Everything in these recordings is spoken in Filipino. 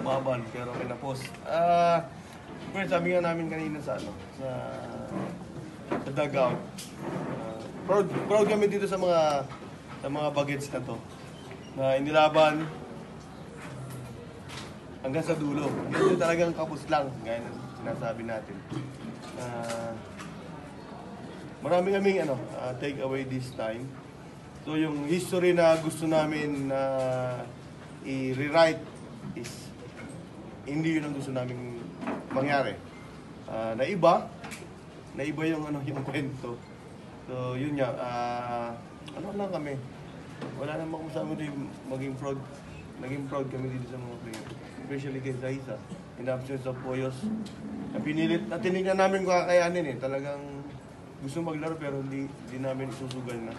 Umaban, pero kinapos. Well, sabi nga namin kanina sa dugout. Proud kami dito sa mga bagets na to. Na inilaban hanggang sa dulo. Hindi talagang kapos lang, gaya ng sinasabi natin. Marami kaming take away this time. So yung history na gusto namin na i-rewrite is hindi yun ang gusto namin mangyari. Naiba yung yung kwento. So yun nga, lang kami. Wala namang masabi maging proud. Naging proud kami dito sa mga player. Especially kay Zaiza. In the absence of Poyos. Pinilit na tinignan namin kung kakayanin Talagang gusto maglaro pero hindi namin isusugal na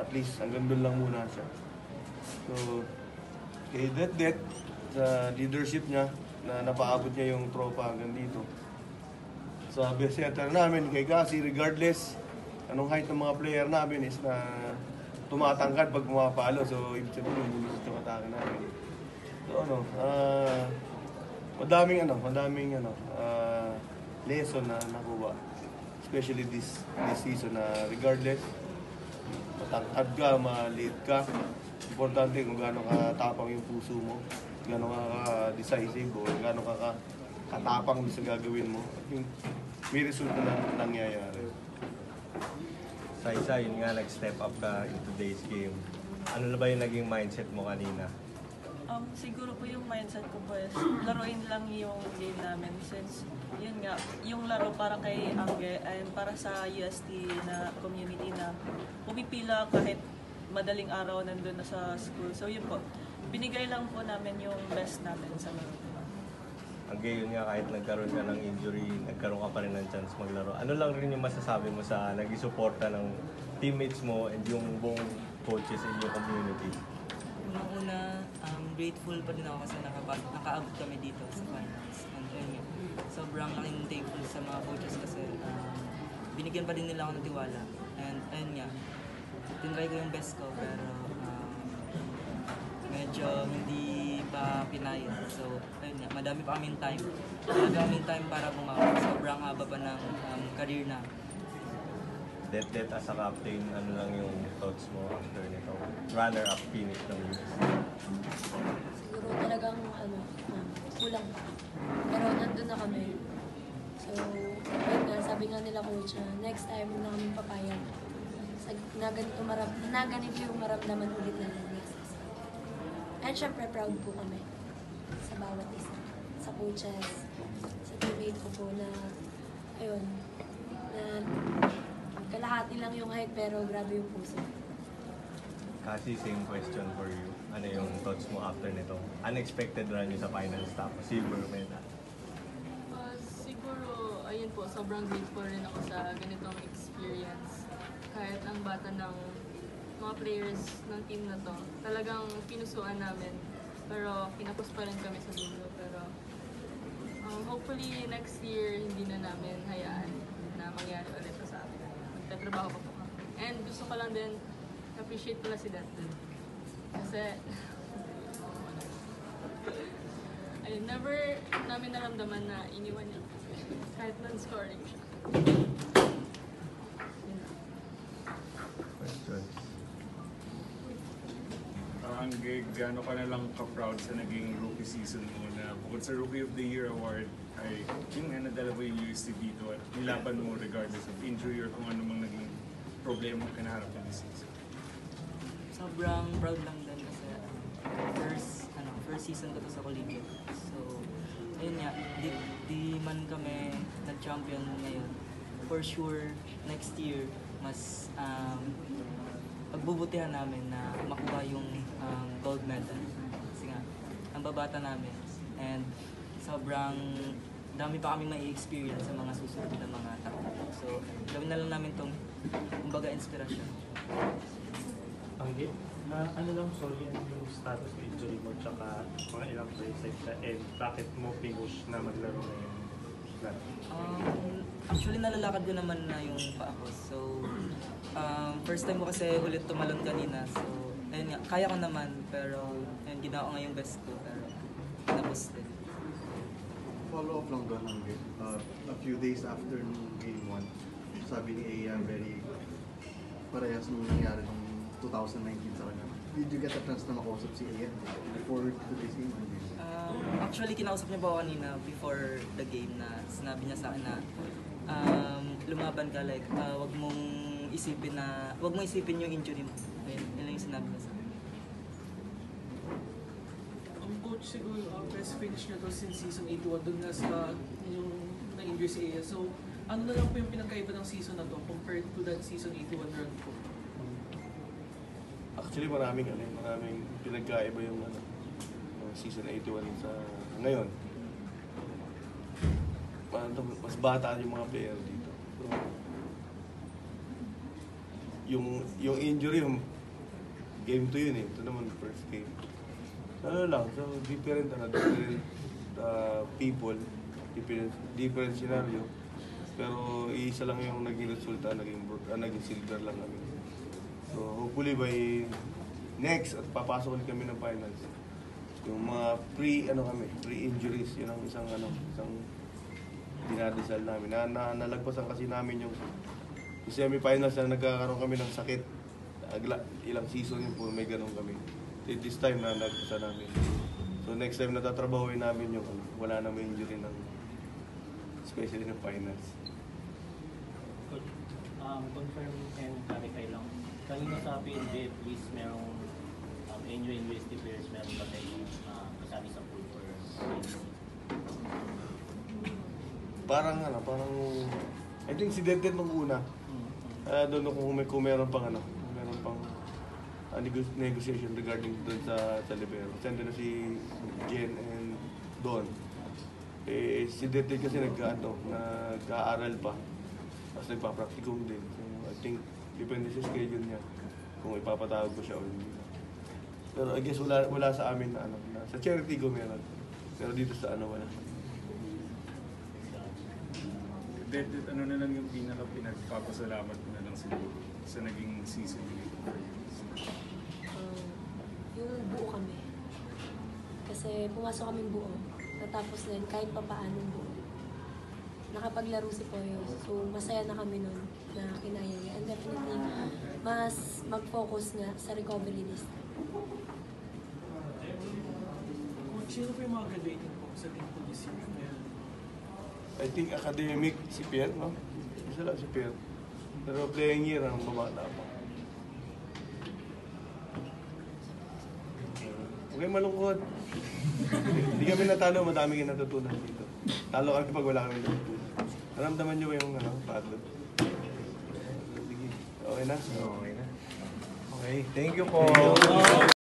at least hanggang doon lang muna siya. So, kay Det sa leadership niya na napaabot niya yung tropa hanggang dito. Sa best setter namin, kay Cassie, regardless anong height ng mga player namin is na tumatangkad pag pumapalo. So, ibig sabihin yung bulis yung atake namin. So, madaming lesson na nakuha. Especially this season na regardless, matangkad ka, maliit ka. Importante kung gaano katapang yung puso mo, gaano ka-decisive o gaano ka katapang sa gagawin mo. Yung may resulta na nangyayari. Sa yun nga, nag-step up ka in today's game. Ano na ba yung naging mindset mo kanina? Siguro po yung mindset ko po is laruin lang yung game namin since yun nga, yung laro para kay Angge and para sa UST na community na pumipila kahit madaling araw nandun na sa school. So yun po, binigay lang po namin yung best namin sa laro. Angge, yun nga, kahit nagkaroon ka ng injury, nagkaroon ka pa rin ng chance maglaro. Ano lang rin yung masasabi mo sa nag-isuporta ng teammates mo and yung buong coaches in your community? Unang-una, grateful pa din ako kasi nakaabot kami dito sa finals. And yun, sobrang laking thankful sa mga coaches kasi binigyan pa din nila ako ng tiwala. And ayun nga, tinry ko yung best ko pero medyo hindi pa pinaya. So ayun nga, madami pa kaming time. Madaming time para bumawi. Sobrang haba pa ng career na. Det as a captain, ano lang yung thoughts mo after nito? Runner-up finish ng US. Siguro talagang kulang pa. Pero nandun na kami. So, ayun nga, sabi nga nila coach, next time na kami papayag. Na ganito yung maramdaman ulit na next season. And syempre, proud po kami sa bawat isa. Sa coaches, sa teammate ko po na, ayun, na kalahati lang yung height pero grabe yung puso. Kasi same question for you. Ano yung thoughts mo after nito? Unexpected run yung sa finals tapos silver medal. Siguro, ayun po, sobrang grateful rin ako sa ganitong experience. Kahit ang bata ng mga players ng team na to, talagang pinusuan namin. Pero pinapos pa rin kami sa dulo. Pero hopefully next year hindi na namin hayaan na mangyari ulit sa amin. Magtatrabaho pa po kami. And gusto ko lang din appreciate pala si Dante. Kasi ayun, never namin naramdaman na iniwan niya kahit non-scoring siya. Question. Angge, gaano ka na lang ka-proud sa naging rookie season mo na bukod sa Rookie of the Year award ay yung nadala mo yung UST dito at nilaban mo regardless of injury or kung ano mang naging problema mo kinaharap mo this season? Sobrang proud lang din kasi first season ko to sa collegiate. So, ayun nga, di man kami nag-champion ngayon. For sure, next year, mas pagbubutihan namin na makuha yung gold medal. Kasi nga, ang babata namin. And sobrang dami pa kami mai-experience sa mga susunod na mga takbo. So, gawin na lang namin itong, kumbaga, inspirasyon. Angge, ano lang, sorry, yung status ng injury mo tsaka mga ilang plays like that and bakit mo pinush na maglaro ngayon? Actually, nalalakad ko naman na yung paa ko. So, first time ko kasi ulit tumalon kanina. So, ayun nga, kaya ko naman, pero ayun, ginawa ko nga yung best ko. Pero, focus din. Follow up lang doon ang game. A few days after nung game 1, sabi ni Aya very parehas nung nangyari nung 2019 sa kanya. Did you get a chance na makausap si Aya before today's game? Actually, kinausap niya po ako kanina before the game na sinabi niya sa akin na lumaban ka, like, wag mong isipin yung injury mo. Ayun, yun lang yung sinabi niya sa akin. Ang coach siguro, best finish niya to since season 81 doon na sa yung na-injury si Aya. So, ano na lang po yung pinagkaiba ng season na to compared to that season 81 run po? Actually, maraming pinagkaiba yung season 81 sa ngayon. Mas bata yung mga player dito. So, yung injury, game 2 yun eh. Ito naman first game. Ano lang, so different people, different scenario. Pero isa lang yung naging resulta, naging silver lang kami. So hopefully by next at papasok ulit kami ng finals. Yung mga pre-injuries, yun ang isang dinadasal namin. Nalagpasan kasi namin yung semi-finals na nagkakaroon kami ng sakit. Ilang season yun po may ganun kami. This time na nagpasa namin. So next time na tatrabahuin namin yung wala na may injury ng especially ng finals. Confirm and clarify lang. Kanina sa PNB, please merong NU and UST players meron ba tayong kasali sa pool for parang I think si Deden nung una. Doon kung meron pang negotiation regarding doon sa libero. Send na si Jen and Don. Si Dede kasi nag-aaral pa. Tapos nagpa-practicum din. So I think depende sa schedule niya kung ipapatawag ko siya o hindi. Pero I guess wala sa amin na sa charity go meron. Pero dito sa wala. Ano na lang yung pinagpapasalamat mo na lang siguro sa naging season nito? Yung buo kami. Kasi pumasok kaming buo. Natapos din kahit pa paano buo. Nakapaglaro si Poyo. So masaya na kami nun na kinaya niya. And definitely, mas mag-focus nga sa recovery this time. Sino po yung mga graduating po sa team po this year? I think academic si Pierre, no? Isa lang si Pierre. Pero playing year ang babata pa. Okay, malungkot. Hindi kami natalo, madami kang natutunan dito. Talo kami pag wala kami natutunan. Naramdaman nyo ba yung pagod? Sige, okay na? Okay na. Okay, thank you po.